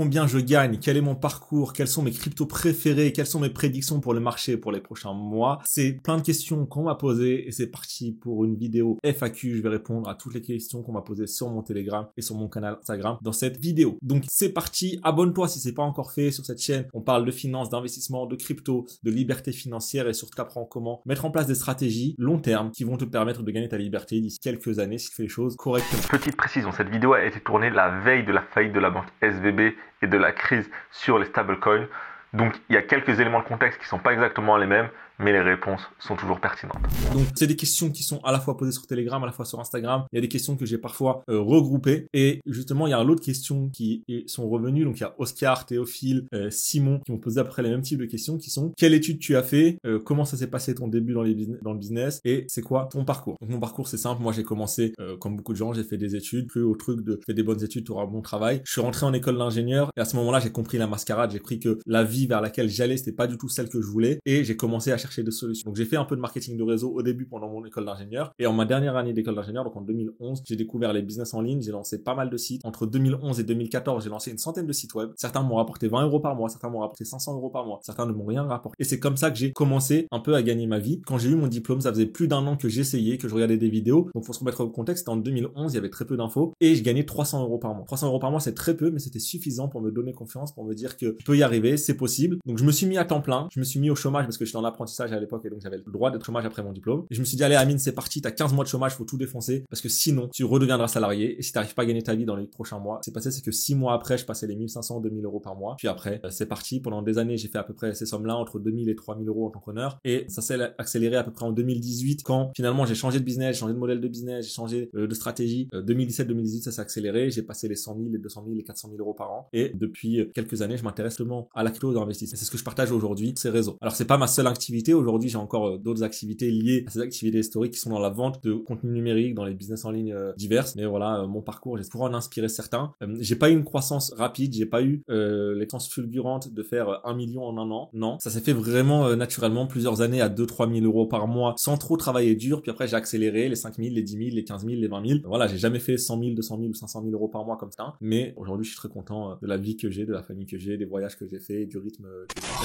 combien je gagne, quel est mon parcours, quels sont mes cryptos préférés, quelles sont mes prédictions pour le marché pour les prochains mois. C'est plein de questions qu'on m'a posées et c'est parti pour une vidéo FAQ. Je vais répondre à toutes les questions qu'on m'a posées sur mon Telegram et sur mon canal Instagram dans cette vidéo. Donc c'est parti, abonne-toi si c'est pas encore fait sur cette chaîne. On parle de finance, d'investissement, de crypto, de liberté financière et surtout t'apprends comment mettre en place des stratégies long terme qui vont te permettre de gagner ta liberté d'ici quelques années si tu fais les choses correctement. Petite précision, cette vidéo a été tournée la veille de la faillite de la banque SVB et de la crise sur les stablecoins. Donc il y a quelques éléments de contexte qui sont pas exactement les mêmes, mais les réponses sont toujours pertinentes. Donc c'est des questions qui sont à la fois posées sur Telegram, à la fois sur Instagram. Il y a des questions que j'ai parfois regroupées et justement il y a l'autre question qui sont revenues. Donc il y a Oscar, Théophile, Simon qui m'ont posé après les mêmes types de questions qui sont quelle étude tu as fait, comment ça s'est passé ton début dans le business et c'est quoi ton parcours. Donc mon parcours c'est simple, moi j'ai commencé comme beaucoup de gens, j'ai fait des études, plus au truc de fais des bonnes études, tu auras un bon travail. Je suis rentré en école d'ingénieur et à ce moment-là j'ai compris la mascarade, j'ai compris que la vie vers laquelle j'allais c'était pas du tout celle que je voulais et j'ai commencé à chercher de solutions. Donc j'ai fait un peu de marketing de réseau au début pendant mon école d'ingénieur et en ma dernière année d'école d'ingénieur, donc en 2011, j'ai découvert les business en ligne, j'ai lancé pas mal de sites. Entre 2011 et 2014, j'ai lancé une centaine de sites web. Certains m'ont rapporté 20 euros par mois, certains m'ont rapporté 500 euros par mois, certains ne m'ont rien rapporté. Et c'est comme ça que j'ai commencé un peu à gagner ma vie. Quand j'ai eu mon diplôme, ça faisait plus d'un an que j'essayais, que je regardais des vidéos. Donc faut se remettre au contexte, c'était en 2011, il y avait très peu d'infos et je gagnais 300 euros par mois. 300 euros par mois, c'est très peu, mais c'était suffisant pour me donner confiance, pour me dire que je peux y arriver, c'est possible. Donc je me suis mis à temps plein, je me suis mis au chômage parce que j'étais en apprentissage à l'époque et donc j'avais le droit d'être chômage après mon diplôme. Et je me suis dit, allez Amine, c'est parti, t'as 15 mois de chômage, faut tout défoncer parce que sinon, tu redeviendras salarié et si t'arrives pas à gagner ta vie dans les prochains mois, ce qui s'est passé, c'est que 6 mois après, je passais les 1500, 2000 euros par mois. Puis après, c'est parti. Pendant des années, j'ai fait à peu près ces sommes-là, entre 2000 et 3000 euros en tant qu'honneur. Et ça s'est accéléré à peu près en 2018 quand finalement j'ai changé de business, j'ai changé de modèle de business, j'ai changé de stratégie. 2017-2018, ça s'est accéléré. J'ai passé les 100 000, les 200 000, les 400 000 euros par an. Et depuis quelques années, je m'intéresse seulement à la crypto d'investissement. C'est ce que je partage aujourd'hui, ces réseaux. Alors c'est pas ma seule activité. Aujourd'hui, j'ai encore d'autres activités liées à ces activités historiques qui sont dans la vente de contenu numérique, dans les business en ligne diverses. Mais voilà, mon parcours, j'ai pour en inspirer certains. J'ai pas eu une croissance rapide, j'ai pas eu l'expérience fulgurante de faire 1 million en un an. Non, ça s'est fait vraiment naturellement, plusieurs années à 2-3 000 euros par mois sans trop travailler dur. Puis après, j'ai accéléré les 5 000, les 10 000, les 15 000, les 20 000. Voilà, j'ai jamais fait 100 000, 200 000 ou 500 000 euros par mois comme ça. Mais aujourd'hui, je suis très content de la vie que j'ai, de la famille que j'ai, des voyages que j'ai fait, du rythme.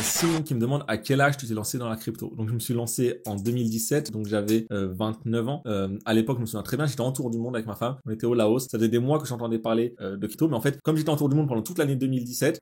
Simon qui me demande à quel âge tu t'es lancé dans la crypto. Donc je me suis lancé en 2017, donc j'avais 29 ans. À l'époque, je me souviens très bien, j'étais en tour du monde avec ma femme. On était au Laos. Ça faisait des mois que j'entendais parler de crypto, mais en fait, comme j'étais en tour du monde pendant toute l'année 2017,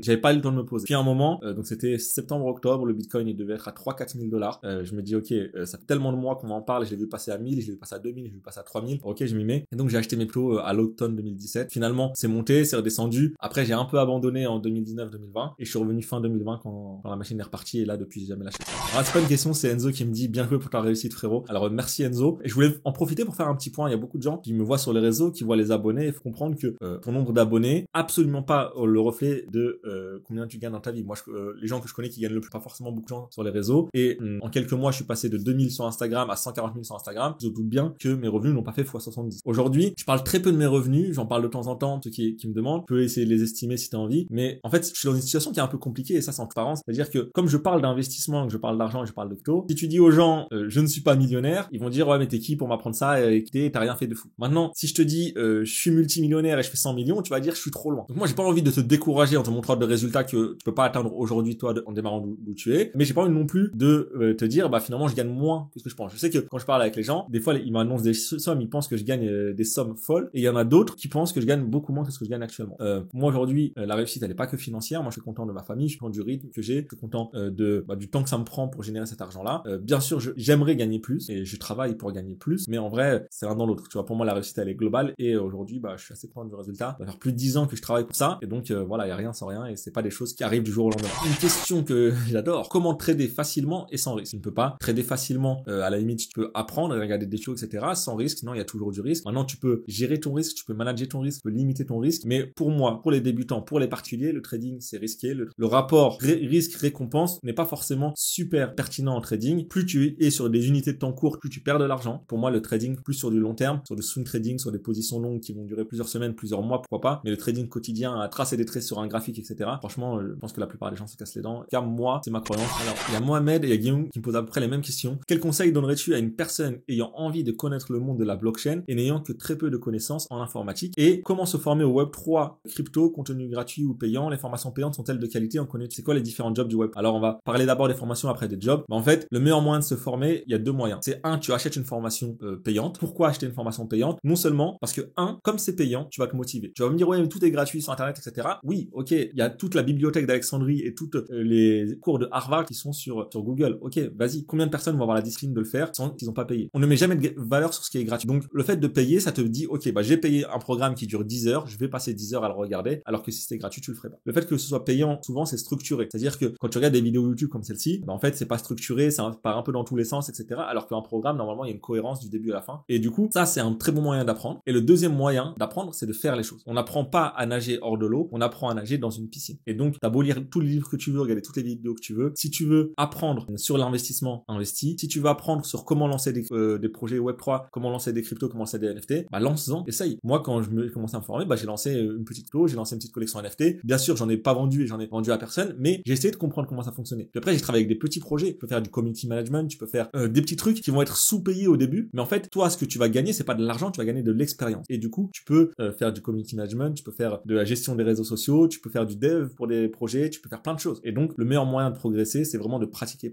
j'avais pas eu le temps de me poser. Puis à un moment, donc c'était septembre-octobre, le Bitcoin il devait être à 3-4 000 $. Je me dis ok, ça fait tellement de mois qu'on m'en parle, je l'ai vu passer à 1000, je l'ai vu passer à 2000, je l'ai vu passer à 3000. Ok, je m'y mets. Et donc j'ai acheté mes plots à l'automne 2017. Finalement, c'est monté, c'est redescendu. Après, j'ai un peu abandonné en 2019-2020 et je suis revenu fin 2020 quand la machine est repartie et là depuis j'ai jamais lâché. Alors c'est pas une question, c'est Enzo qui me dit bien joué pour ta réussite frérot. Alors merci Enzo. Et je voulais en profiter pour faire un petit point. Il y a beaucoup de gens qui me voient sur les réseaux, qui voient les abonnés. Il faut comprendre que ton nombre d'abonnés, absolument pas le reflet de combien tu gagnes dans ta vie. Moi, les gens que je connais qui gagnent le plus, pas forcément beaucoup de gens sur les réseaux. Et en quelques mois, je suis passé de 2000 sur Instagram à 140 000 sur Instagram. Je doute bien que mes revenus n'ont pas fait x70. Aujourd'hui, je parle très peu de mes revenus. J'en parle de temps en temps, ceux qui me demandent. Tu peux essayer de les estimer si tu as envie. Mais en fait, je suis dans une situation qui est un peu compliquée et ça, c'est en transparence. C'est-à-dire que comme je parle d'investissement, que je parle d'argent et je parle de crypto, si tu dis aux gens je ne suis pas millionnaire, ils vont dire ouais mais t'es qui pour m'apprendre ça et t'as rien fait de fou. Maintenant, si je te dis je suis multimillionnaire et je fais 100 millions, tu vas dire je suis trop loin. Donc moi j'ai pas envie de te décourager en te montrant des résultats que tu peux pas atteindre aujourd'hui toi en démarrant d'où tu es, mais j'ai pas envie non plus de te dire bah finalement je gagne moins que ce que je pense. Je sais que quand je parle avec les gens, des fois ils m'annoncent des sommes, ils pensent que je gagne des sommes folles et il y en a d'autres qui pensent que je gagne beaucoup moins que ce que je gagne actuellement. Moi aujourd'hui la réussite elle est pas que financière, moi je suis content de ma famille, je suis content du rythme que j'ai, je suis content du temps que ça me prend pour générer cet argent là. Bien sûr j'aimerais gagner plus et je travaille pour gagner plus, mais en vrai c'est l'un dans l'autre. Tu vois, pour moi la réussite elle est globale et aujourd'hui je suis assez content du résultat. Ça va faire plus de 10 ans que je travaille pour ça et donc voilà, il y a rien sans rien et c'est pas des choses qui arrivent du jour au lendemain. Une question que j'adore, comment trader facilement et sans risque? Tu ne peux pas trader facilement, à la limite tu peux apprendre et regarder des choses etc. Sans risque, non, il y a toujours du risque. Maintenant tu peux gérer ton risque, tu peux manager ton risque, tu peux limiter ton risque, mais pour moi, pour les débutants, pour les particuliers, le trading c'est risqué. Le rapport risque-récompense n'est pas forcément super super pertinent en trading, plus tu es sur des unités de temps court, plus tu perds de l'argent. Pour moi, le trading, plus sur du long terme, sur du swing trading, sur des positions longues qui vont durer plusieurs semaines, plusieurs mois, pourquoi pas. Mais le trading quotidien, à tracer des traits sur un graphique, etc. Franchement, je pense que la plupart des gens se cassent les dents. Car moi, c'est ma croyance. Alors, il y a Mohamed et il y a Guillaume qui me posent à peu près les mêmes questions. Quel conseil donnerais-tu à une personne ayant envie de connaître le monde de la blockchain et n'ayant que très peu de connaissances en informatique? Et comment se former au Web3, crypto, contenu gratuit ou payant? Les formations payantes sont-elles de qualité? On connaît, c'est quoi les différents jobs du web? Alors, on va parler d'abord des formations, après des jobs. En fait, le meilleur moyen de se former, il y a deux moyens. C'est un, tu achètes une formation payante. Pourquoi acheter une formation payante? Non seulement parce que comme c'est payant, tu vas te motiver. Tu vas me dire, ouais, mais tout est gratuit sur Internet, etc. Oui, ok, il y a toute la bibliothèque d'Alexandrie et toutes les cours de Harvard qui sont sur Google. Ok, vas-y. Combien de personnes vont avoir la discipline de le faire sans qu'ils n'ont pas payé? On ne met jamais de valeur sur ce qui est gratuit. Donc, le fait de payer, ça te dit, ok, bah, j'ai payé un programme qui dure 10 heures, je vais passer 10 heures à le regarder, alors que si c'était gratuit, tu le ferais pas. Le fait que ce soit payant, souvent, c'est structuré. C'est-à-dire que quand tu regardes des vidéos YouTube comme celle-ci, bah, en fait, c'est pas structuré, ça part un peu dans tous les sens, etc. Alors qu'un programme, normalement, il y a une cohérence du début à la fin. Et du coup, ça, c'est un très bon moyen d'apprendre. Et le deuxième moyen d'apprendre, c'est de faire les choses. On n'apprend pas à nager hors de l'eau, on apprend à nager dans une piscine. Et donc, t'as beau lire tous les livres que tu veux, regarder toutes les vidéos que tu veux. Si tu veux apprendre sur l'investissement, investis. Si tu veux apprendre sur comment lancer des projets Web3, comment lancer des cryptos, comment lancer des NFT, bah, lance-en, essaye. Moi, quand je me commençais à me former, bah, j'ai lancé une petite crypto, j'ai lancé une petite collection NFT. Bien sûr, j'en ai pas vendu et j'en ai vendu à personne, mais j'ai essayé de comprendre comment ça fonctionnait. Puis après, j'ai travaillé avec des petits projets. Tu peux faire du community management, tu peux faire des petits trucs qui vont être sous-payés au début, mais en fait, toi, ce que tu vas gagner, c'est pas de l'argent, tu vas gagner de l'expérience. Et du coup, tu peux faire du community management, tu peux faire de la gestion des réseaux sociaux, tu peux faire du dev pour des projets, tu peux faire plein de choses. Et donc, le meilleur moyen de progresser, c'est vraiment de pratiquer.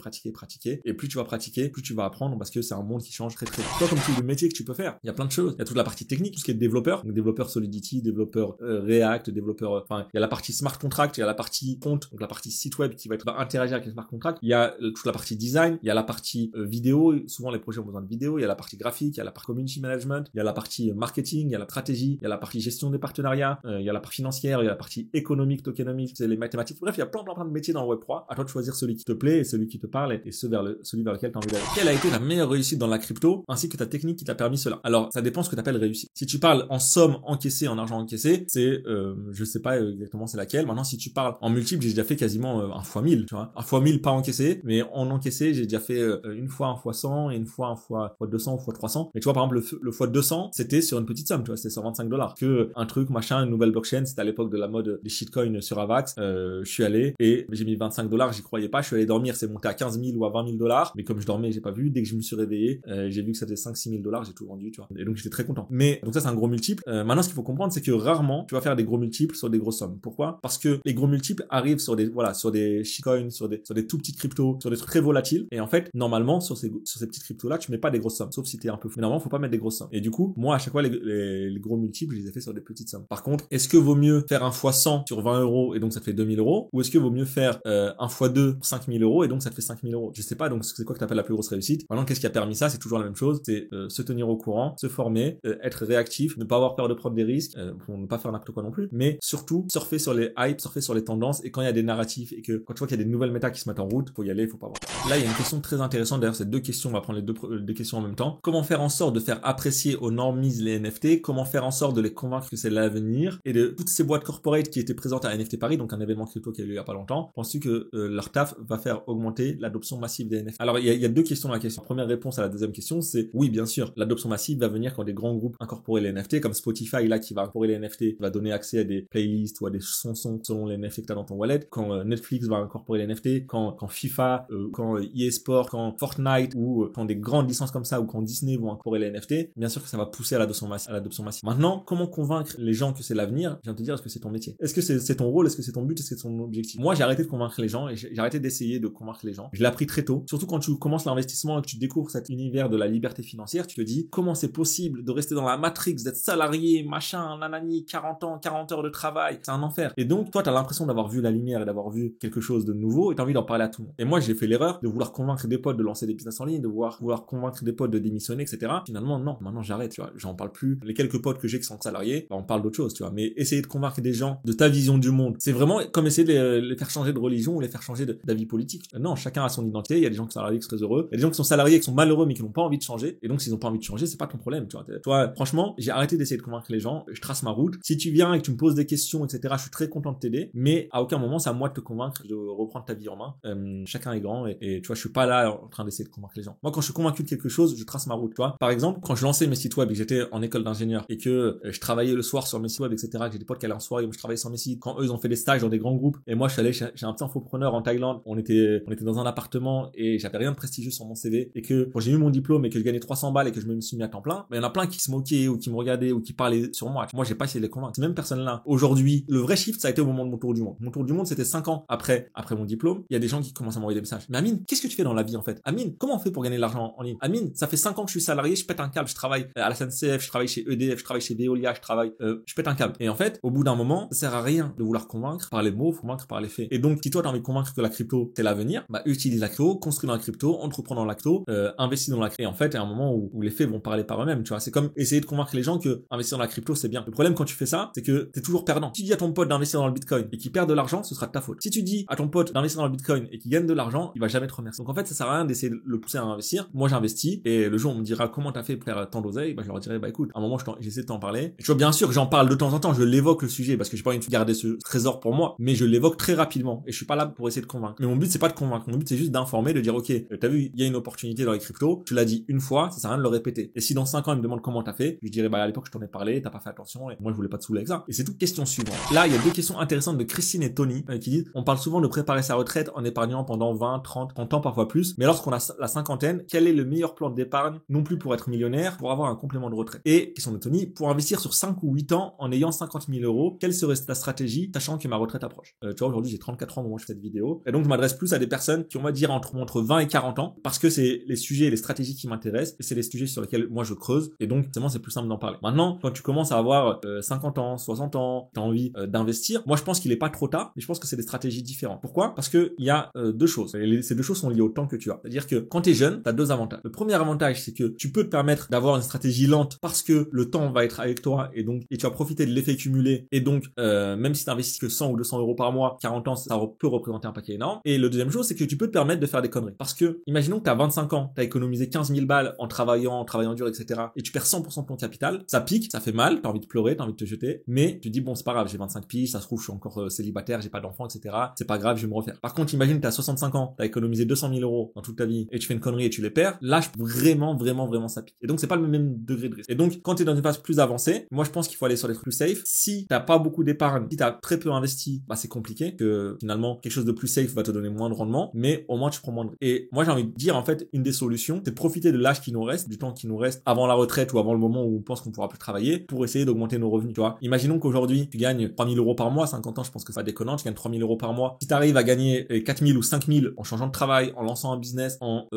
Et plus tu vas pratiquer, plus tu vas apprendre parce que c'est un monde qui change très très vite. Toi, comme type de métier que tu peux faire, il y a plein de choses. Il y a toute la partie technique, tout ce qui est développeur, donc développeur Solidity, développeur React, développeur, enfin, il y a la partie smart contract, il y a la partie compte, donc la partie site web qui va interagir avec les smart contracts. Il y a toute la partie design, il y a la partie vidéo, souvent les projets ont besoin de vidéo, il y a la partie graphique, il y a la partie community management, il y a la partie marketing, il y a la stratégie, il y a la partie gestion des partenariats, il y a la partie financière, il y a la partie économique, tokenomique, c'est les mathématiques. Bref, il y a plein de métiers dans le Web3. À toi de choisir celui qui te plaît et celui qui te parle et celui vers lequel tu as envie d'aller. Quelle a été la meilleure réussite dans la crypto ainsi que ta technique qui t'a permis cela? Alors, ça dépend ce que tu appelles réussite. Si tu parles en somme encaissée, en argent encaissé, c'est je sais pas exactement c'est laquelle. Maintenant, si tu parles en multiple, j'ai déjà fait quasiment un fois 1000, tu vois. Un fois 1000 pas encaissé, mais en encaissé, j'ai déjà fait une fois un fois 100 et une fois un fois 200 ou fois 300. Mais tu vois, par exemple, le fois 200, c'était sur une petite somme, tu vois, c'était sur $25. Que un truc, machin, une nouvelle blockchain, c'était à l'époque de la mode des shitcoins sur Avax. Je suis allé et j'ai mis $25, j'y croyais pas, je suis allé dormir, c'est monté à 15 000 ou à 20 000 $. Mais comme je dormais, j'ai pas vu. Dès que je me suis réveillé, j'ai vu que ça faisait 5-6 000 $, j'ai tout vendu, tu vois. Et donc, j'étais très content. Mais, donc ça, c'est un gros multiple. Maintenant, ce qu'il faut comprendre, c'est que rarement, tu vas faire des gros multiples sur des grosses sommes. Pourquoi? Parce que les gros multiples arrivent sur des shitcoins, sur des tout petits cryptos, sur des trucs très volatiles. Et en fait, normalement, sur ces petites cryptos-là, tu mets pas des grosses sommes. Sauf si t'es un peu fou. Mais normalement, faut pas mettre des grosses sommes. Et du coup, moi, à chaque fois, les gros multiples, je les ai fait sur des petites sommes. Par contre, est-ce que vaut mieux faire un fois 100 sur 20 € et donc ça fait 2000 €? Ou est-ce que vaut mieux faire un fois 2 pour 5000 € et donc ça te fait 5000 €? Je sais pas, donc c'est quoi que t'appelles la plus grosse réussite? Maintenant, qu'est-ce qui a permis ça? C'est toujours la même chose. C'est se tenir au courant, se former, être réactif, ne pas avoir peur de prendre des risques, pour ne pas faire n'importe quoi non plus, mais surtout surfer sur les hypes, surfer sur les tendances, et quand il y a des narratifs et que quand tu vois qu'il y a des nouvelles méta qui se mettent en route, faut y aller, faut pas avoir. Là, il y a une question très intéressante. D'ailleurs, c'est deux questions, on va prendre les deux questions en même temps. Comment faire en sorte de faire apprécier aux normies les NFT? Comment faire en sorte de les convaincre que c'est l'avenir? Et de toutes ces boîtes corporate qui étaient présentes à NFT Paris, donc un événement crypto qui a eu lieu il y a pas longtemps, penses-tu que leur taf va faire augmenter l'adoption massive des NFT? Alors, il y a deux questions dans la question. La première réponse à la deuxième question, c'est oui, bien sûr, l'adoption massive va venir quand des grands groupes incorporent les NFT, comme Spotify là qui va incorporer les NFT, va donner accès à des playlists ou à des chansons selon les NFT que tu as dans ton wallet, quand Netflix va incorporer les NFT, quand FIFA, quand EA Sport, quand Fortnite ou quand des grandes licences comme ça ou quand Disney vont incorporer les NFT, bien sûr que ça va pousser à l'adoption massive. Maintenant, comment convaincre les gens que c'est l'avenir? Je viens de te dire, est-ce que c'est ton métier? Est-ce que c'est ton rôle? Est-ce que c'est ton but? Est-ce que c'est ton objectif? Moi, j'ai arrêté de convaincre les gens et j'ai arrêté d'essayer de convaincre les gens. Je l'ai appris très tôt. Surtout quand tu commences l'investissement et que tu découvres cet univers de la liberté financière, tu te dis, comment c'est possible de rester dans la matrix, d'être salarié, machin, nanani, 40 ans, 40 heures de travail? C'est un enfer. Et donc, toi, t'as l'impression d'avoir vu la lumière et d'avoir vu quelque chose de nouveau et t'as envie d'en parler à tout le monde. Et moi, j'ai fait l'erreur de vouloir convaincre des potes de lancer des business en ligne, de vouloir convaincre des potes de démissionner, etc. Finalement, non. Maintenant, j'arrête, tu vois. J'en parle plus. Les quelques potes que j'ai qui sont salariés, bah, on parle d'autre chose, tu vois. Mais essayer de convaincre des gens de ta vision du monde, c'est vraiment comme essayer de les faire changer de religion ou les faire changer d'avis politique. Non, chacun a son identité. Il y a des gens qui sont salariés qui sont très heureux. Il y a des gens qui sont salariés qui sont malheureux mais qui n'ont pas envie de changer. Et donc, s'ils n'ont pas envie de changer, c'est pas ton problème, tu vois. Toi, franchement, j'ai arrêté d'essayer de convaincre les gens. Je trace ma route. Si tu viens et que tu me poses des questions, etc., je suis très content de t'aider. Mais à aucun moment, c'est à moi de te convaincre de reprendre ta vie en main. Chacun est grand et Et tu vois, je suis pas là en train d'essayer de convaincre les gens. Moi, quand je suis convaincu de quelque chose, je trace ma route, tu vois. Par exemple, quand je lançais mes sites web et que j'étais en école d'ingénieur et que je travaillais le soir sur mes sites web, etc., que j'ai des potes qui allaient en soirée, moi je travaillais sur mes sites, quand eux ils ont fait des stages dans des grands groupes et moi je suis allé chez un petit infopreneur en Thaïlande, on était dans un appartement et j'avais rien de prestigieux sur mon CV et que quand j'ai eu mon diplôme et que je gagnais 300 balles et que je me suis mis à temps plein, il y en a plein qui se moquaient ou qui me regardaient ou qui parlaient sur moi. Moi, j'ai pas essayé de les convaincre. Ces mêmes personnes-là, aujourd'hui, le vrai shift, ça a été au moment de mon tour du monde. Mon tour du monde, c'était 5 ans après mon diplôme. Il y a des gens qui commencent à m'envoyer des messages. Mais Amine, qu'est-ce que tu fais dans la vie, en fait? Amine, comment on fait pour gagner de l'argent en ligne? Amine, ça fait 5 ans que je suis salarié, je pète un câble, je travaille à la SNCF, je travaille chez EDF, je travaille chez Veolia, je pète un câble. Et en fait, au bout d'un moment, ça sert à rien de vouloir convaincre par les mots, faut convaincre par les faits. Et donc, si toi, t'as envie de convaincre que la crypto, c'est l'avenir, bah, utilise la crypto, construis dans la crypto, entreprends dans la crypto, investis dans la crypto. Et en fait, il y a un moment où les faits vont parler par eux-mêmes, tu vois. C'est comme essayer de convaincre les gens que investir dans la crypto, c'est bien. Le problème quand tu fais ça, c'est que t'es toujours perdant. Si tu dis à ton pote d'investir dans le Bitcoin et qu'il perd de l'argent, ce sera de ta faute. Si tu dis à ton pote d'investir dans le Bitcoin et qu'il gagne de l'argent, il va jamais te remercier. Donc en fait, ça sert à rien d'essayer de le pousser à investir. Moi, j'investis et le jour où on me dira comment t'as fait pour faire tant d'oseille, bah, je leur dirai, bah, écoute, à un moment, j'essaie de t'en parler. Et tu vois, bien sûr, j'en parle de temps en temps, je l'évoque le sujet parce que j'ai pas envie de garder ce trésor pour moi, mais je l'évoque très rapidement et je suis pas là pour essayer de convaincre. Mais mon but, c'est pas de convaincre. Mon but, c'est juste d'informer, de dire, ok, t'as vu, il y a une opportunité dans les cryptos, tu l'as dit une fois, ça sert à rien de le répéter. Et si dans 5 ans, il me demande comment t'as fait, je dirais, bah, à l'époque, je t'en ai parlé, t'as pas fait attention et moi, je voulais pas te saouler avec ça. Et c'est toute question suivante. Là, il y a 2 questions intéressantes de Christine et Tony qui disent, on parle souvent de préparer sa retraite en épargnant pendant 20, 30, 30 ans, parfois plus. Mais lorsqu'on a la cinquantaine, quel est le meilleur plan d'épargne, non plus pour être millionnaire, pour avoir un complément de retraite? Et, question de Tony, pour investir sur 5 ou 8 ans en ayant 50 000 euros, quelle serait ta stratégie, sachant que ma retraite approche? Tu vois, aujourd'hui, j'ai 34 ans au moment où je fais cette vidéo. Et donc, je m'adresse plus à des personnes qui, on va dire, entre 20 et 40 ans, parce que c'est les sujets et les stratégies qui m'intéressent, et c'est les sujets sur lesquels moi je creuse, et donc, forcément, c'est plus simple d'en parler. Maintenant, quand tu commences à avoir 50 ans, 60 ans, tu as envie d'investir, moi, je pense qu'il est pas trop tard, mais je pense que c'est des stratégies différentes. Pourquoi? Parce que il y a 2 choses. Et ces 2 choses sont liées au temps que tu as. C'est-à-dire que quand tu es jeune, tu as 2 avantages. Le premier avantage, c'est que tu peux te permettre d'avoir une stratégie lente parce que le temps va être avec toi et tu vas profiter de l'effet cumulé. Et donc, même si tu investis que 100 ou 200 euros par mois, 40 ans, ça peut représenter un paquet énorme. Et le deuxième chose, c'est que tu peux te permettre de faire des conneries. Parce que, imaginons que tu as 25 ans, tu as économisé 15 000 balles en travaillant dur, etc. Et tu perds 100% de ton capital. Ça pique, ça fait mal, tu as envie de pleurer, tu as envie de te jeter. Mais tu dis, bon, c'est pas grave, j'ai 25 piges, ça se trouve, je suis encore célibataire, j'ai pas d'enfant, etc. C'est pas grave, je vais me refaire. Par contre, imagine que tu as 65 ans, tu as économisé 200 000 euros dans toute ta vie et tu fais une connerie et tu les perds. Là, vraiment ça pique. Et donc, c'est pas le même degré de risque. Et donc, quand tu es dans une phase plus avancée, moi, je pense qu'il faut aller sur les trucs plus safe. Si t'as pas beaucoup d'épargne, si t'as très peu investi, bah, c'est compliqué que finalement, quelque chose de plus safe va te donner moins de rendement, mais au moins, tu prends moins de risque. Et moi, j'ai envie de dire, en fait, une des solutions, c'est de profiter de l'âge qui nous reste, du temps qui nous reste avant la retraite ou avant le moment où on pense qu'on pourra plus travailler pour essayer d'augmenter nos revenus, tu vois. Imaginons qu'aujourd'hui, tu gagnes 3 000 euros par mois, 50 ans, je pense que ça déconnant, tu gagnes 3 000 euros par mois. Si t'arrives à gagner 4 000 ou 5 000 en changeant de travail, en lançant un business, en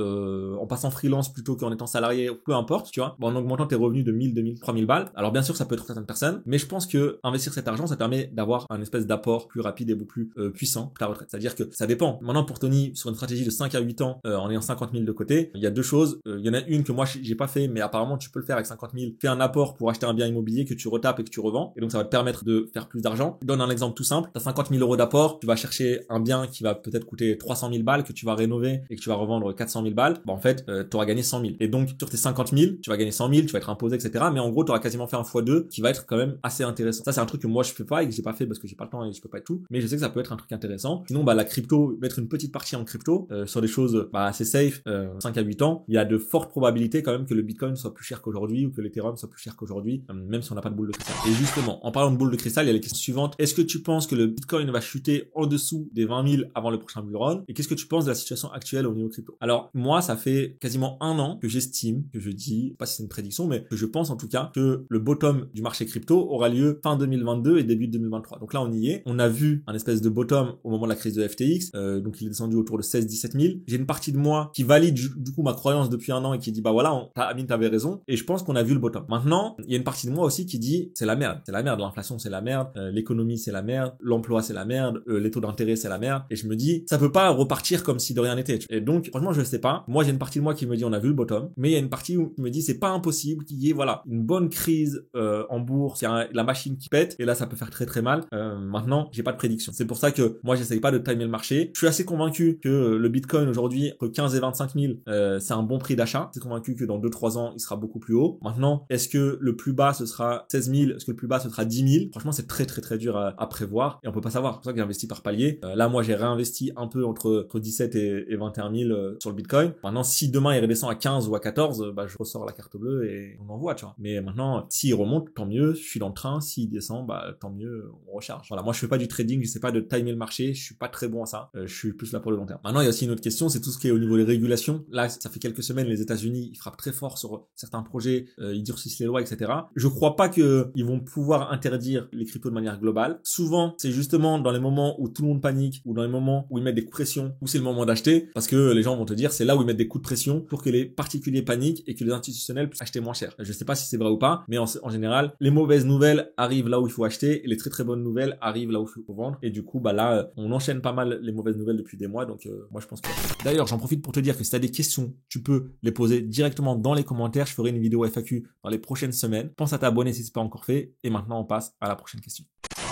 passant freelance plutôt qu'en étant salarié, peu importe, tu vois, en augmentant tes revenus de 1000, 2000, 3000 balles. Alors bien sûr, ça peut être pour certaines personnes, mais je pense que investir cet argent, ça permet d'avoir un espèce d'apport plus rapide et beaucoup plus puissant pour ta retraite. C'est-à-dire que ça dépend. Maintenant, pour Tony, sur une stratégie de 5 à 8 ans, en ayant 50 000 de côté, il y a 2 choses. Il y en a une que moi, j'ai pas fait, mais apparemment, tu peux le faire avec 50 000. Fais un apport pour acheter un bien immobilier que tu retapes et que tu revends. Et donc, ça va te permettre de faire plus d'argent. Je donne un exemple tout simple. Tu as 50 000 euros d'apport. Tu vas chercher un bien qui va peut-être coûter 300 000 balles que tu vas rénover et que tu vas revendre 400 000 balles. Bah, en fait, tu auras gagné 100 000. Et donc, sur tes 50 000, tu vas gagner 100 000, tu vas être imposé, etc. Mais en gros, tu auras quasiment fait un x2 qui va être quand même assez intéressant. Ça, c'est un truc que moi, je fais pas et que j'ai pas fait parce que j'ai pas le temps et je peux pas être tout. Mais je sais que ça peut être un truc intéressant. Sinon, bah, la crypto, mettre une petite partie en crypto, sur des choses, bah, assez safe, 5 à 8 ans, il y a de fortes probabilités quand même que le Bitcoin soit plus cher qu'aujourd'hui ou que l'Ethereum soit plus cher qu'aujourd'hui, même si on n'a pas de boule de cristal. Et justement, en parlant de boule de cristal, il y a les questions suivantes. Est-ce que tu penses que le Bitcoin va chuter en dessous des 20 000 avant le prochain bull run? Et qu'est-ce que tu penses de la situation actuelle au niveau crypto? Alors, moi, ça fait quasiment 1 an que j'estime, que je dis, pas si c'est une prédiction, mais que je pense en tout cas que le bottom du marché crypto aura lieu fin 2022 et début 2023. Donc là, on y est. On a vu un espèce de bottom au moment de la crise de FTX. Donc il est descendu autour de 16-17 000. J'ai une partie de moi qui valide du coup ma croyance depuis 1 an et qui dit, bah voilà, Amine, t'avais raison. Et je pense qu'on a vu le bottom. Maintenant, il y a une partie de moi aussi qui dit, c'est la merde. C'est la merde. L'inflation, c'est la merde. L'économie, c'est la merde. L'emploi, c'est la merde. Les taux d'intérêt, c'est la merde. Et je me dis, ça peut pas repartir comme si de rien n'était. Et donc, franchement, je sais pas. Moi, j'ai une partie de moi qui me dit, on a vu le bottom. Mais il y a une partie où qui me dit, c'est pas impossible qu'il y ait, voilà, une bonne crise en bourse, il y a la machine qui pète. Et là, ça peut faire très très mal. Maintenant, j'ai pas de prédiction. C'est pour ça que moi, j'essaye pas de timer le marché. Je suis assez convaincu que le Bitcoin aujourd'hui, entre 15 et 25 000, c'est un bon prix d'achat. Je suis convaincu que dans 2-3 ans, il sera beaucoup plus haut. Maintenant, est-ce que le plus bas, ce sera 16 000? Est-ce que le plus bas, ce sera 10 000? Franchement, c'est très très très dur à prévoir et on peut pas savoir. C'est pour ça que j'ai investi par palier. Là, moi, j'ai réinvesti un peu entre 17 et 21 000 sur le Bitcoin. Maintenant, si demain il redescend à 15 ou à 14, bah je ressors la carte bleue et on envoie, tu vois. Mais maintenant, s'il remonte, tant mieux, je suis dans le train. S'il descend, bah tant mieux, on recharge. Voilà, moi je fais pas du trading, je sais pas de timer le marché, je suis pas très bon à ça. Je suis plus là pour le long terme. Maintenant, il y a aussi une autre question, c'est tout ce qui est au niveau des régulations. Là, ça fait quelques semaines, les États-Unis, ils frappent très fort sur certains projets, ils durcissent les lois, etc. Je crois pas que ils vont pouvoir interdire les cryptos de manière globale. Souvent, c'est justement dans les moments où tout le monde panique ou dans les moments où ils mettent des coups de pression, où c'est le moment d'acheter, parce que les gens vont te dire c'est là où ils mettent des coups de pression pour que les particuliers paniquent et que les institutionnels puissent acheter moins cher. Je sais pas si c'est vrai ou pas, mais en général, les mauvaises nouvelles arrivent là où il faut acheter et les très très bonnes nouvelles arrivent là où il faut vendre. Et du coup, bah là, on enchaîne pas mal les mauvaises nouvelles depuis des mois, donc moi je pense que... D'ailleurs, j'en profite pour te dire que si tu as des questions, tu peux les poser directement dans les commentaires. Je ferai une vidéo FAQ dans les prochaines semaines. Pense à t'abonner si c'est pas encore fait. Et maintenant, on passe à la prochaine question.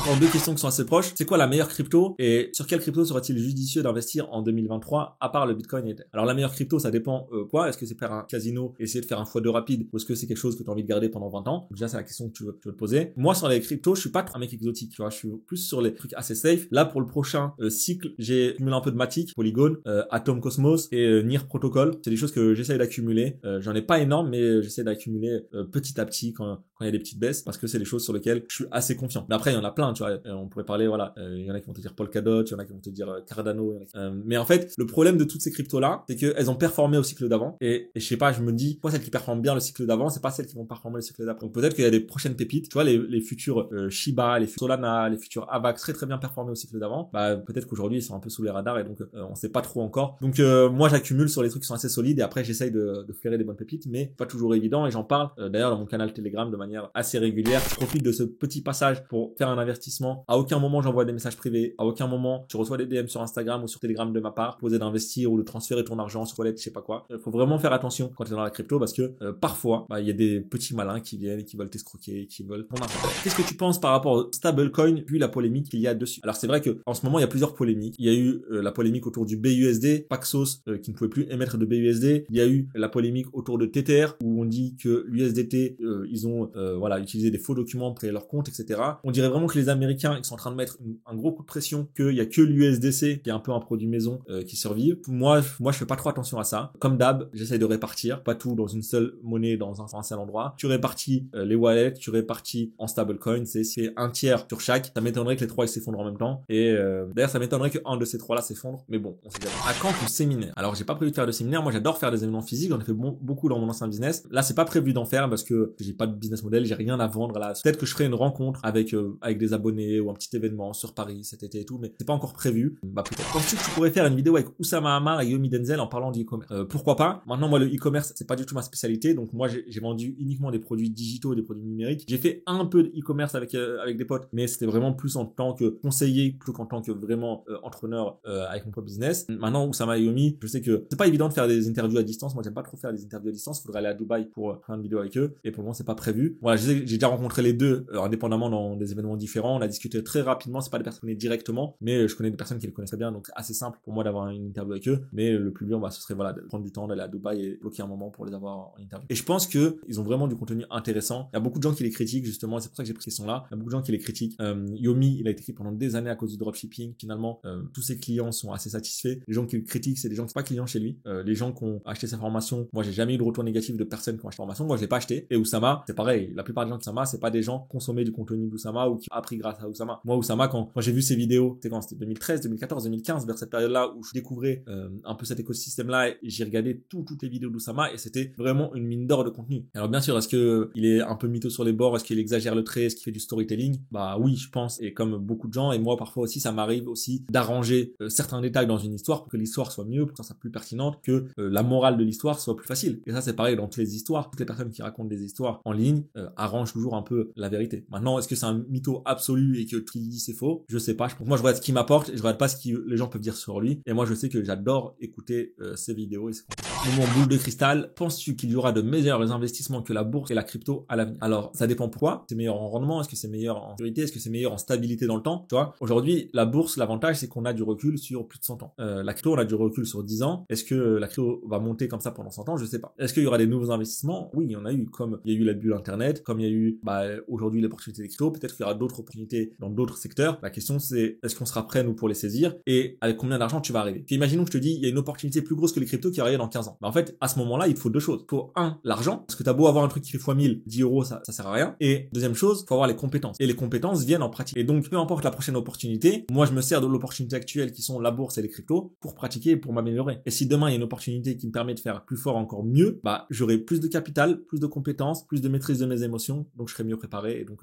En deux questions qui sont assez proches. C'est quoi la meilleure crypto et sur quelle crypto serait-il judicieux d'investir en 2023 à part le Bitcoin et Ether? Alors la meilleure crypto, ça dépend quoi. Est-ce que c'est faire un casino et essayer de faire un x2 rapide ou est-ce que c'est quelque chose que tu as envie de garder pendant 20 ans? Déjà, c'est la question que tu veux te poser. Moi, sur les cryptos, je suis pas trop un mec exotique, tu vois. Je suis plus sur les trucs assez safe. Là, pour le prochain cycle, j'ai cumulé un peu de Matic, Polygon, Atom Cosmos et Near Protocol. C'est des choses que j'essaye d'accumuler. J'en ai pas énorme, mais j'essaie d'accumuler petit à petit quand il y a des petites baisses parce que c'est des choses sur lesquelles je suis assez confiant. Mais après, il y en a plein, tu vois. On pourrait parler, voilà, il y en a qui vont te dire Polkadot, il y en a qui vont te dire Cardano. Mais en fait, le problème de toutes ces cryptos-là, c'est qu'elles ont performé au cycle d'avant. Et je sais pas, je me dis, pourquoi celles qui performent bien le cycle d'avant, c'est pas celles qui vont performer le cycle d'après. Donc peut-être qu'il y a des prochaines pépites, tu vois, les futurs Shiba, les futurs Solana, les futurs Avax très très bien performés au cycle d'avant. Bah peut-être qu'aujourd'hui ils sont un peu sous les radars et donc on sait pas trop encore. Donc moi j'accumule sur les trucs qui sont assez solides et après j'essaye de flairer des bonnes pépites, mais pas toujours évident et j'en parle d'ailleurs dans mon canal Telegram de manière assez régulière. Je profite de ce petit passage pour faire un investissement. À aucun moment j'envoie des messages privés, à aucun moment tu reçois des DM sur Instagram ou sur Telegram de ma part, poser d'investir ou de transférer ton argent sur wallet, je sais pas quoi. Faut vraiment faire attention quand tu es dans la crypto parce que parfois il y a des petits malins qui viennent et qui veulent t'escroquer, qui veulent ton argent. Qu'est-ce que tu penses par rapport au stablecoin vu la polémique qu'il y a dessus? Alors c'est vrai que en ce moment il y a plusieurs polémiques. Il y a eu la polémique autour du BUSD, Paxos qui ne pouvait plus émettre de BUSD. Il y a eu la polémique autour de Tether où on dit que l'USDT ils ont voilà utilisé des faux documents pour créer leur compte, etc. On dirait vraiment que les Américains ils sont en train de mettre un gros coup de pression, qu'il y a que l'USDC qui est un peu un produit maison qui survive. Moi je fais pas trop attention à ça. Comme d'hab, j'essaye de répartir, pas tout dans une seule monnaie dans un seul endroit. Tu répartis les wallets, tu répartis en stablecoin, c'est un tiers sur chaque. Ça m'étonnerait que les trois ils s'effondrent en même temps. Et d'ailleurs ça m'étonnerait qu'un de ces trois là s'effondre. Mais bon, on sait jamais. À quand ton séminaire? Alors j'ai pas prévu de faire de séminaire. Moi j'adore faire des événements physiques. J'en ai fait beaucoup dans mon ancien business. Là c'est pas prévu d'en faire parce que j'ai pas de business model, j'ai rien à vendre là. Peut-être que je ferai une rencontre avec des abonnés ou un petit événement sur Paris cet été et tout, mais c'est pas encore prévu. Bah peut-être. Penses-tu que tu pourrais faire une vidéo avec Oussama Ammar et Yomi Denzel en parlant d'e-commerce? Pourquoi pas? Maintenant moi le e-commerce c'est pas du tout ma spécialité, donc moi j'ai vendu uniquement des produits digitaux et des produits numériques. J'ai fait un peu de e-commerce avec des potes, mais c'était vraiment plus en tant que conseiller plutôt qu'en tant que vraiment entrepreneur avec mon propre business. Maintenant Oussama et Yomi, je sais que c'est pas évident de faire des interviews à distance. Moi j'aime pas trop faire des interviews à distance. Faudrait aller à Dubaï pour faire une vidéo avec eux, et pour le moment c'est pas prévu. Voilà, j'ai déjà rencontré les deux indépendamment dans des événements différents. On a discuté très rapidement. C'est pas des personnes que je connais directement, mais je connais des personnes qui les connaissent très bien, donc c'est assez simple pour moi d'avoir une interview avec eux. Mais le plus dur, ce serait voilà de prendre du temps d'aller à Dubaï et bloquer un moment pour les avoir en interview. Et je pense que ils ont vraiment du contenu intéressant. Il y a beaucoup de gens qui les critiquent justement, c'est pour ça que j'ai pris ces questions-là. Il y a beaucoup de gens qui les critiquent. Yomi, il a été écrit pendant des années à cause du dropshipping. Finalement, tous ses clients sont assez satisfaits. Les gens qui le critiquent, c'est des gens qui sont pas clients chez lui. Les gens qui ont acheté sa formation, moi j'ai jamais eu de retour négatif de personnes qui ont acheté sa formation. Moi je l'ai pas acheté. Et Oussama, c'est pareil. La plupart des gens qui Oussama, c'est pas des gens qui consommaient du contenu d'Oussama ou qui ont appris grâce à Oussama. Moi Oussama, quand j'ai vu ses vidéos, c'était 2013, 2014, 2015, vers cette période-là où je découvrais un peu cet écosystème-là, et j'ai regardé toutes les vidéos d'Oussama et c'était vraiment une mine d'or de contenu. Alors bien sûr, est-ce que il est un peu mytho sur les bords, est-ce qu'il exagère le trait, est-ce qu'il fait du storytelling? Bah oui, je pense, et comme beaucoup de gens, et moi parfois aussi, ça m'arrive aussi d'arranger certains détails dans une histoire pour que l'histoire soit mieux, pour que ça soit plus pertinente, que la morale de l'histoire soit plus facile. Et ça c'est pareil dans toutes les histoires. Toutes les personnes qui racontent des histoires en ligne arrangent toujours un peu la vérité. Maintenant, est-ce que c'est un mytho absolu et que tout ce qu'il dit c'est faux? Je sais pas. Moi je regarde ce qu'il m'apporte et je regarde pas ce que les gens peuvent dire sur lui. Et moi je sais que j'adore écouter ses vidéos et ses contenus. Moment boule de cristal, penses-tu qu'il y aura de meilleurs investissements que la bourse et la crypto à l'avenir? Alors ça dépend pourquoi. C'est meilleur en rendement, est-ce que c'est meilleur en sécurité, est-ce que c'est meilleur en stabilité dans le temps? Tu vois, aujourd'hui la bourse, l'avantage c'est qu'on a du recul sur plus de 100 ans. La crypto, on a du recul sur 10 ans. Est-ce que la crypto va monter comme ça pendant 100 ans? Je sais pas. Est-ce qu'il y aura des nouveaux investissements? Oui, il y en a eu, comme il y a eu la bulle internet, comme il y a eu aujourd'hui l'opportunité des cryptos, peut-être qu'il y aura d'autres opportunités opportunités dans d'autres secteurs. La question c'est est-ce qu'on sera prêt nous pour les saisir et avec combien d'argent tu vas arriver. Puis imaginons que je te dis il y a une opportunité plus grosse que les cryptos qui va arriver dans 15 ans. En fait, à ce moment-là, il te faut deux choses. Il faut l'argent, parce que t'as beau avoir un truc qui fait x 1000, 10 euros, ça sert à rien. Et deuxième chose, il faut avoir les compétences. Et les compétences viennent en pratique. Et donc, peu importe la prochaine opportunité, moi je me sers de l'opportunité actuelle qui sont la bourse et les cryptos pour pratiquer et pour m'améliorer. Et si demain il y a une opportunité qui me permet de faire plus fort, encore mieux, j'aurai plus de capital, plus de compétences, plus de maîtrise de mes émotions, donc je serai mieux préparé. Et donc,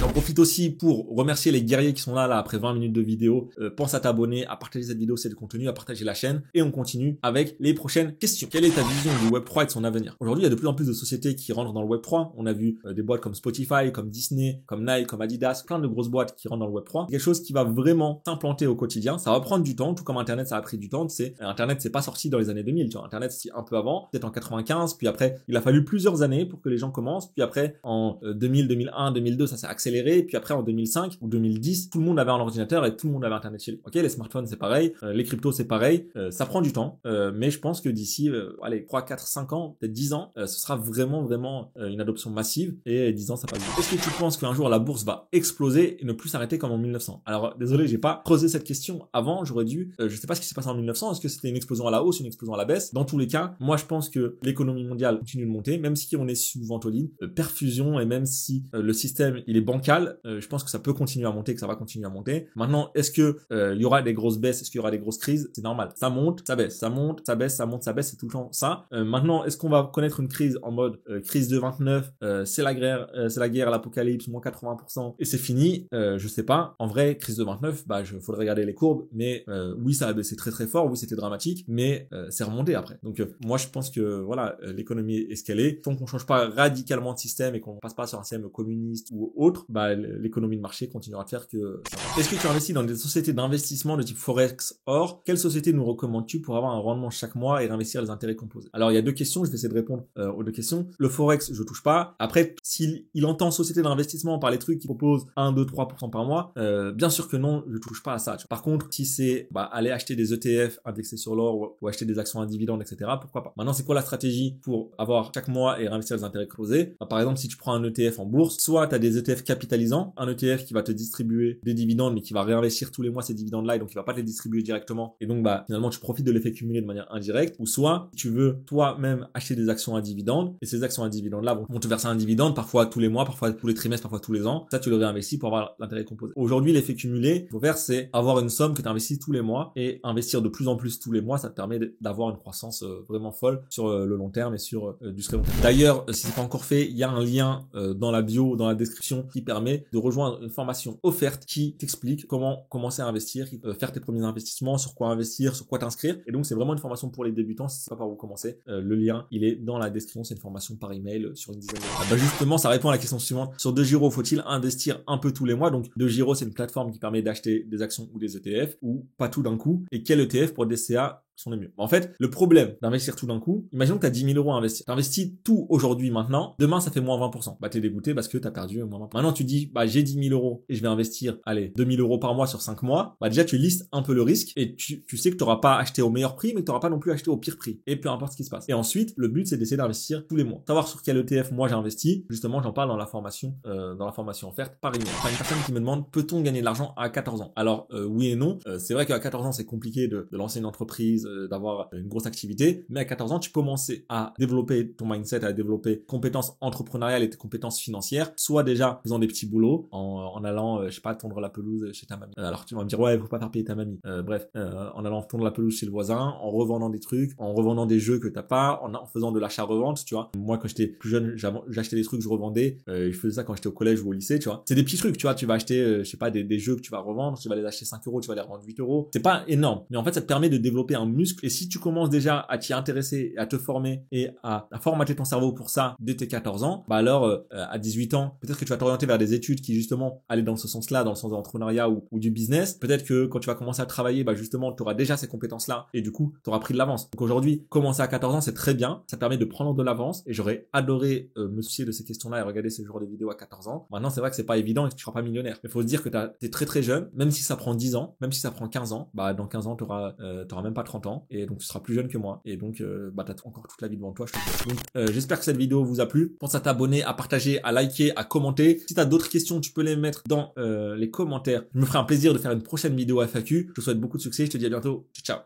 j'en profite aussi pour remercier les guerriers qui sont là après 20 minutes de vidéo. Pense à t'abonner, à partager cette vidéo, c'est du contenu, à partager la chaîne. Et on continue avec les prochaines questions. Quelle est ta vision du Web3 et de son avenir? Aujourd'hui, il y a de plus en plus de sociétés qui rentrent dans le Web3. On a vu des boîtes comme Spotify, comme Disney, comme Nike, comme Adidas, plein de grosses boîtes qui rentrent dans le Web3. C'est quelque chose qui va vraiment s'implanter au quotidien. Ça va prendre du temps, tout comme Internet, ça a pris du temps. Internet, c'est pas sorti dans les années 2000. Tu vois, Internet, c'est un peu avant, peut-être en 95. Puis après, il a fallu plusieurs années pour que les gens commencent. Puis après, en 2000, 2001, 2002, ça s'est accéléré. Puis après, en 2005 ou 2010, tout le monde avait un ordinateur et tout le monde avait Internet chez lui. Ok, les smartphones, c'est pareil. Les cryptos, c'est pareil. Ça prend du temps. Mais je pense que d'ici, 3, 4, 5 ans, peut-être 10 ans, ce sera vraiment une adoption massive. Et 10 ans, ça passe vite. Est-ce que tu penses qu'un jour, la bourse va exploser et ne plus s'arrêter comme en 1900? Alors, désolé, j'ai pas creusé cette question avant. J'aurais dû, je sais pas ce qui s'est passé en 1900. Est-ce que c'était une explosion à la hausse, une explosion à la baisse? Dans tous les cas, moi, je pense que l'économie mondiale continue de monter, même si on est sous ventoline, perfusion, et même si le système, il est bancal, je pense que ça peut continuer à monter, que ça va continuer à monter. Maintenant, est-ce que il y aura des grosses baisses? Est-ce qu'il y aura des grosses crises? C'est normal. Ça monte, ça baisse, ça monte, ça baisse, ça monte, ça baisse, c'est tout le temps ça. Maintenant, est-ce qu'on va connaître une crise en mode crise de 29, c'est la guerre, l'apocalypse, moins 80% et c'est fini? Je sais pas. En vrai, crise de 29, faudrait regarder les courbes, mais oui, ça a baissé très très fort, oui, c'était dramatique, mais c'est remonté après. Donc moi, je pense que voilà, l'économie est ce qu'elle est. Tant qu'on change pas radicalement de système et qu'on passe pas sur un système communiste ou autre, l'économie de marché continuera de faire que ça va. Est-ce que tu investis dans des sociétés d'investissement de type Forex or? Quelle société nous recommandes-tu pour avoir un rendement chaque mois et réinvestir les intérêts composés? Alors, il y a deux questions, je vais essayer de répondre aux deux questions. Le Forex, je touche pas. Après, s'il entend société d'investissement par les trucs qui proposent 1, 2, 3% par mois, bien sûr que non, je touche pas à ça. Par contre, si c'est aller acheter des ETF indexés sur l'or ou acheter des actions à dividendes, etc., pourquoi pas? Maintenant, c'est quoi la stratégie pour avoir chaque mois et réinvestir les intérêts composés? Par exemple, si tu prends un ETF en bourse, soit tu as des ETF capitalisants, un ETF qui va te distribuer des dividendes mais qui va réinvestir tous les mois ces dividendes-là et donc il va pas te les distribuer directement et donc finalement tu profites de l'effet cumulé de manière indirecte, ou soit tu veux toi-même acheter des actions à dividendes et ces actions à dividendes-là vont te verser un dividende parfois tous les mois, parfois tous les trimestres, parfois tous les ans. Ça tu le réinvestis pour avoir l'intérêt composé. Aujourd'hui, l'effet cumulé, il faut faire c'est avoir une somme que tu investis tous les mois et investir de plus en plus tous les mois, ça te permet d'avoir une croissance vraiment folle sur le long terme et sur du très long terme. D'ailleurs, si c'est pas encore fait, il y a un lien dans la bio, dans la description qui permet de rejoindre une formation offerte qui t'explique comment commencer à investir, faire tes premiers investissements, sur quoi investir, sur quoi t'inscrire. Et donc c'est vraiment une formation pour les débutants, si c'est pas par où commencer. Le lien, il est dans la description, c'est une formation par email sur une dizaine de justement, ça répond à la question suivante. Sur DeGiro, faut-il investir un peu tous les mois? Donc DeGiro, c'est une plateforme qui permet d'acheter des actions ou des ETF ou pas tout d'un coup. Et quel ETF pour DCA sont les mieux? En fait, le problème d'investir tout d'un coup, imaginons que tu as 10 000 euros à investir. T'investis tout aujourd'hui maintenant, demain ça fait moins 20%. T'es dégoûté parce que t'as perdu moins 20%. Maintenant tu dis, j'ai 10 000 euros et je vais investir, 2 000 euros par mois sur 5 mois. Déjà tu listes un peu le risque et tu sais que t'auras pas acheté au meilleur prix, mais que t'auras pas non plus acheté au pire prix. Et peu importe ce qui se passe. Et ensuite, le but c'est d'essayer d'investir tous les mois. Savoir sur quel ETF moi j'ai investi, justement j'en parle dans la formation offerte par email. Une personne qui me demande, peut-on gagner de l'argent à 14 ans? Alors oui et non. C'est vrai qu'à 14 ans c'est compliqué de lancer une entreprise, d'avoir une grosse activité, mais à 14 ans tu commences à développer ton mindset, à développer compétences entrepreneuriales et tes compétences financières, soit déjà faisant des petits boulots, en allant, tondre la pelouse chez ta mamie. Alors tu vas me dire, ouais, il faut pas faire payer ta mamie. En allant tondre la pelouse chez le voisin, en revendant des trucs, en revendant des jeux que t'as pas, en faisant de l'achat-revente, tu vois. Moi, quand j'étais plus jeune, j'achetais des trucs, je revendais, je faisais ça quand j'étais au collège ou au lycée, tu vois. C'est des petits trucs, tu vois, tu vas acheter, des jeux que tu vas revendre, tu vas les acheter 5 euros, tu vas les revendre 8 euros. C'est pas énorme, mais en fait, ça te permet de développer un muscle, et si tu commences déjà à t'y intéresser, à te former et à formater ton cerveau pour ça dès tes 14 ans, alors à 18 ans, peut-être que tu vas t'orienter vers des études qui justement allaient dans ce sens-là, dans le sens de l'entrepreneuriat ou du business. Peut-être que quand tu vas commencer à travailler, justement, tu auras déjà ces compétences-là et du coup, tu auras pris de l'avance. Donc aujourd'hui, commencer à 14 ans, c'est très bien. Ça permet de prendre de l'avance et j'aurais adoré me soucier de ces questions-là et regarder ce genre de vidéos à 14 ans. Maintenant, c'est vrai que c'est pas évident et que tu seras pas millionnaire. Mais il faut se dire que t'es très très jeune, même si ça prend 10 ans, même si ça prend 15 ans, dans 15 ans, t'auras même pas 30 30 ans et donc tu seras plus jeune que moi et donc bah t'as encore toute la vie devant toi, je te le souhaite. Donc j'espère que cette vidéo vous a plu. Pense à t'abonner, à partager, à liker, à commenter. Si t'as d'autres questions, tu peux les mettre dans les commentaires. Je me ferai un plaisir de faire une prochaine vidéo FAQ. Je te souhaite beaucoup de succès, je te dis à bientôt. Ciao.